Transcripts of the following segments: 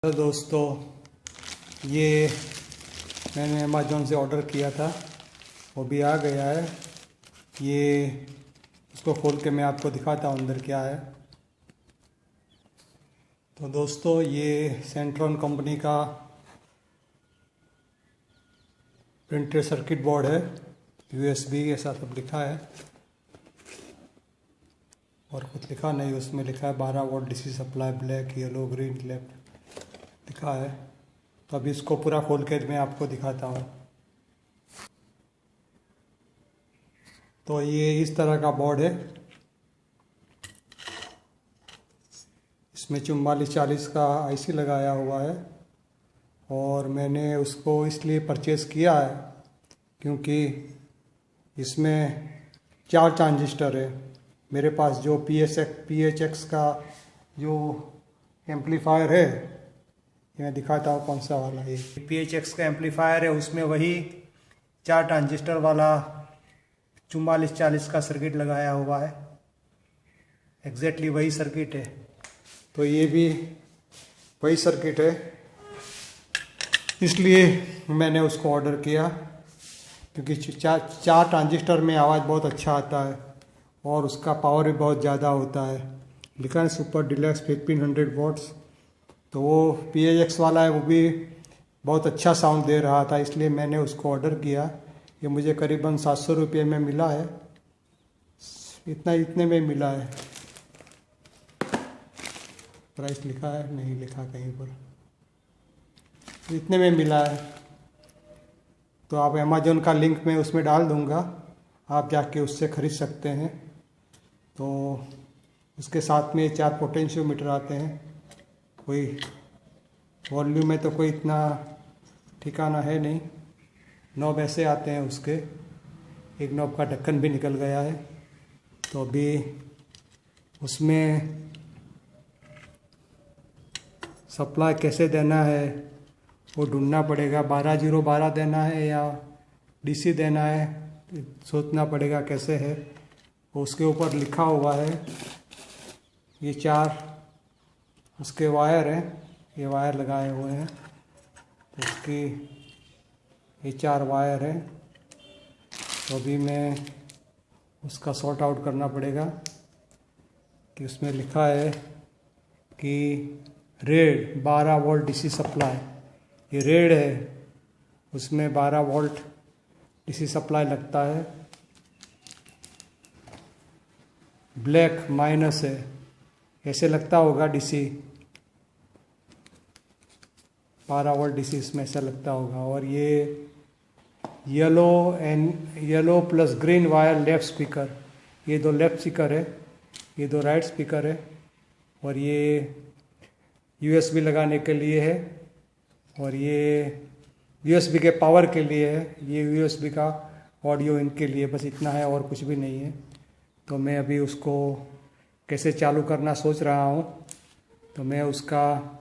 Hello दोस्तों, ये मैंने अमेज़ॉन से ऑर्डर किया था, वो भी आ गया है। ये इसको खोल के मैं आपको दिखाता हूँ अंदर क्या है। तो दोस्तों, ये सेंट्रॉन कंपनी का प्रिंटेड सर्किट बोर्ड है, USB ऐसा सब लिखा है, और कुछ लिखा नहीं। उसमें लिखा है 12 volt DC supply, black, yellow, green, left लिखा है। तो अभी इसको पूरा खोल के मैं आपको दिखाता हूँ। तो ये इस तरह का बोर्ड है। इसमें 4440 का IC लगाया हुआ है, और मैंने उसको इसलिए परचेज़ किया है क्योंकि इसमें 4 ट्रांजिस्टर है। मेरे पास जो PHX का जो एम्पलीफायर है, ये मैं दिखाता हूँ कौन सा वाला है। PHX का एम्पलीफायर है, उसमें वही 4 ट्रांजिस्टर वाला 4440 का सर्किट लगाया हुआ है। एग्जैक्टली वही सर्किट है। तो ये भी वही सर्किट है, इसलिए मैंने उसको ऑर्डर किया, क्योंकि 4 ट्रांजिस्टर में आवाज़ बहुत अच्छा आता है और उसका पावर भी बहुत ज़्यादा होता है। लिखा है सुपर डिलक्स 1500 वॉट्स। तो वो PHX वाला है, वो भी बहुत अच्छा साउंड दे रहा था, इसलिए मैंने उसको ऑर्डर किया। ये मुझे करीबन 700 रुपये में मिला है। इतने में मिला है। प्राइस लिखा है? नहीं लिखा कहीं पर। इतने में मिला है। तो आप अमेज़ॉन का लिंक मैं उसमें डाल दूँगा, आप जाके उससे ख़रीद सकते हैं। तो उसके साथ में 4 पोटेंशियोमीटर आते हैं। कोई वॉल्यूम में तो कोई इतना ठिकाना है नहीं। नॉब ऐसे आते हैं उसके, एक नॉब का ढक्कन भी निकल गया है। तो अभी उसमें सप्लाई कैसे देना है वो ढूंढना पड़ेगा। 12012 देना है या DC देना है, सोचना पड़ेगा कैसे है। उसके ऊपर लिखा हुआ है। ये 4 उसके वायर हैं, ये वायर लगाए हुए हैं। उसकी ये 4 वायर हैं। तो अभी मैं उसका सॉर्ट आउट करना पड़ेगा कि उसमें लिखा है कि रेड 12 वोल्ट DC सप्लाई। ये रेड है, उसमें 12 वोल्ट DC सप्लाई लगता है। ब्लैक माइनस है, ऐसे लगता होगा DC 12 वोल्ट DC इसमें ऐसा लगता होगा। और ये yellow plus green wire left speaker, ये 2 लेफ्ट स्पीकर है, ये 2 राइट स्पीकर है। और ये USB लगाने के लिए है, और ये USB के पावर के लिए है। ये USB का ऑडियो इनके लिए, बस इतना है और कुछ भी नहीं है। तो मैं अभी उसको कैसे चालू करना सोच रहा हूँ। तो मैं उसका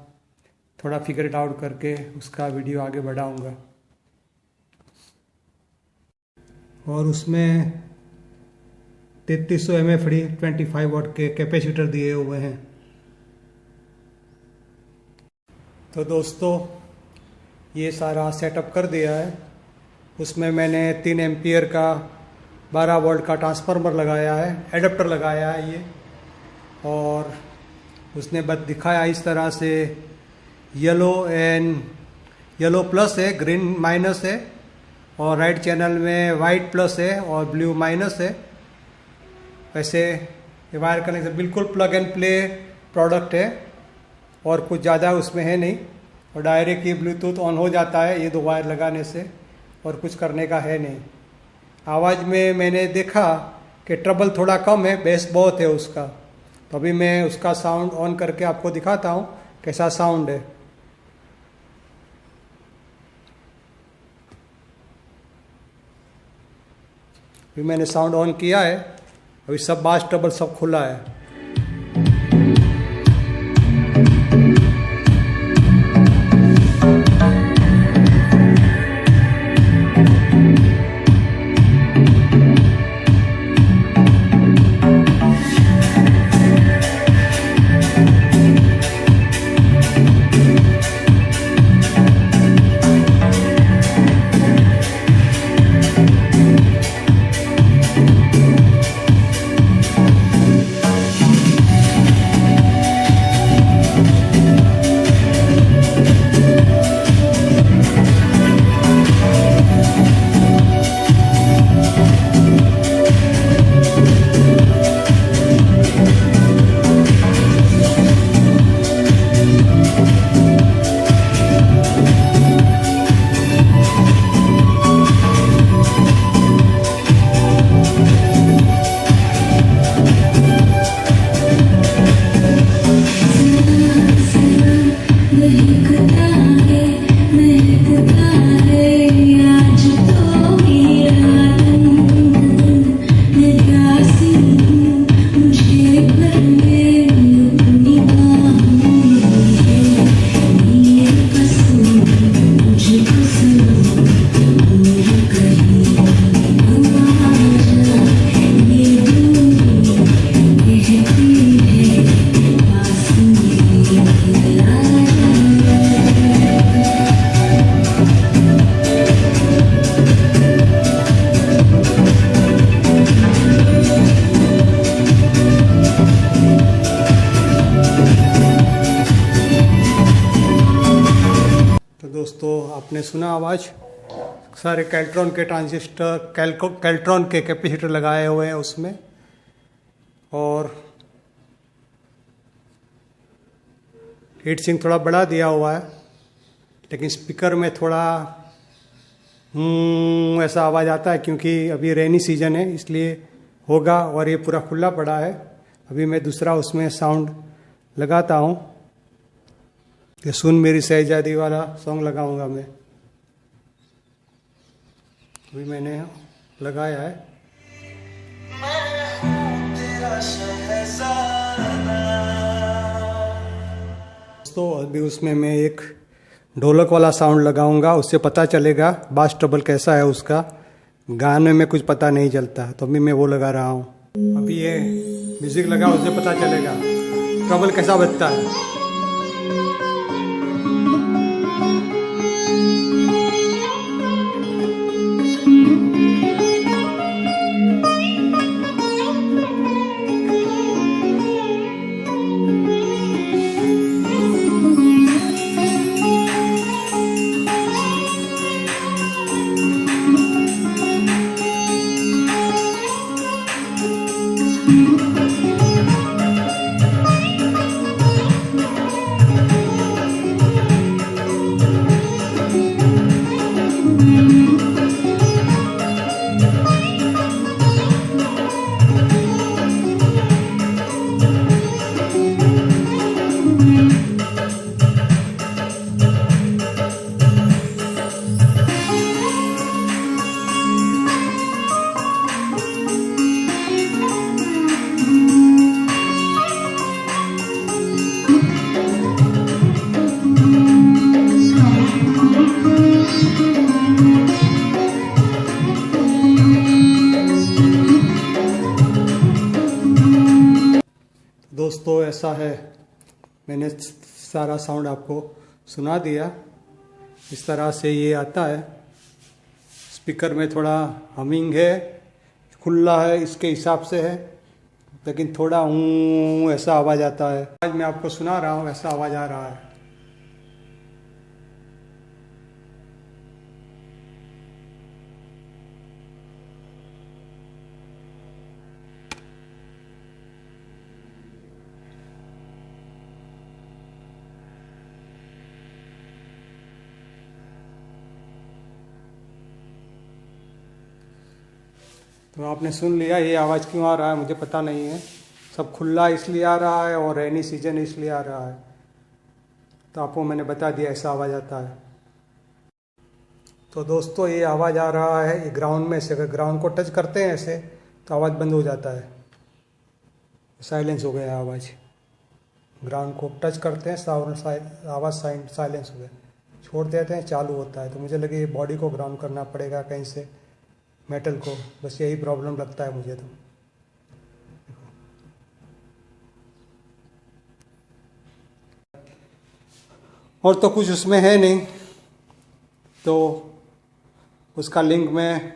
थोड़ा फिगर इट आउट करके उसका वीडियो आगे बढ़ाऊँगा। और उसमें 3300 mAh 25 वाट के कैपेसिटर दिए हुए हैं। तो दोस्तों, ये सारा सेटअप कर दिया है। उसमें मैंने 3 एम्पियर का 12 वोल्ट का ट्रांसफार्मर लगाया है, एडाप्टर लगाया है ये। और उसने बस दिखाया इस तरह से, येलो प्लस है, ग्रीन माइनस है, और राइट चैनल में वाइट प्लस है और ब्लू माइनस है। वैसे ये वायर कनेक्शन बिल्कुल प्लग एंड प्ले प्रोडक्ट है, और कुछ ज़्यादा उसमें है नहीं। और डायरेक्ट ये ब्लूटूथ ऑन हो जाता है ये 2 वायर लगाने से, और कुछ करने का है नहीं। आवाज़ में मैंने देखा कि ट्रबल थोड़ा कम है, बेस बहुत है उसका। तो अभी मैं उसका साउंड ऑन करके आपको दिखाता हूँ कैसा साउंड है। अभी मैंने साउंड ऑन किया है, अभी सब बास ट्रबल सब खुला है। दोस्तों आपने सुना आवाज़, सारे कैल्ट्रॉन के ट्रांजिस्टर कैल्ट्रॉन के कैपेसिटर लगाए हुए हैं उसमें, और हीट सिंक थोड़ा बढ़ा दिया हुआ है, लेकिन स्पीकर में थोड़ा ऐसा आवाज़ आता है क्योंकि अभी रेनी सीजन है इसलिए होगा, और ये पूरा खुला पड़ा है। अभी मैं दूसरा उसमें साउंड लगाता हूँ, ये सुन मेरी शहजादी वाला सॉन्ग लगाऊंगा मैं। अभी मैंने लगाया है। दोस्तों अभी उसमें मैं एक ढोलक वाला साउंड लगाऊंगा, उससे पता चलेगा बास ट्रबल कैसा है उसका। गाने में कुछ पता नहीं चलता, तो अभी मैं वो लगा रहा हूँ। अभी ये म्यूजिक लगा, उससे पता चलेगा ट्रबल कैसा बजता है। दोस्तों ऐसा है, मैंने सारा साउंड आपको सुना दिया। इस तरह से ये आता है। स्पीकर में थोड़ा हमिंग है, खुला है इसके हिसाब से है, लेकिन थोड़ा ऐसा आवाज़ आता है। आज मैं आपको सुना रहा हूँ, ऐसा आवाज़ आ रहा है। तो आपने सुन लिया, ये आवाज़ क्यों आ रहा है मुझे पता नहीं है। सब खुला इसलिए आ रहा है और रेनी सीजन इसलिए आ रहा है। तो आपको मैंने बता दिया ऐसा आवाज़ आता है। तो दोस्तों ये आवाज़ आ रहा है ये ग्राउंड में से, अगर ग्राउंड को टच करते हैं ऐसे तो आवाज़ बंद हो जाता है, साइलेंस हो गया आवाज़। ग्राउंड को टच करते हैं आवाज़ साइलेंस हो गया, छोड़ देते हैं चालू होता है। तो मुझे लगे ये बॉडी को ग्राउंड करना पड़ेगा कहीं से, मेटल को, बस यही प्रॉब्लम लगता है मुझे। तो और तो कुछ उसमें है नहीं, तो उसका लिंक मैं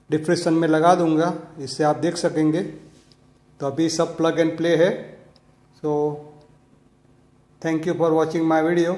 डिस्क्रिप्शन में लगा दूंगा, इससे आप देख सकेंगे। तो अभी सब प्लग एंड प्ले है। So thank you for watching my video.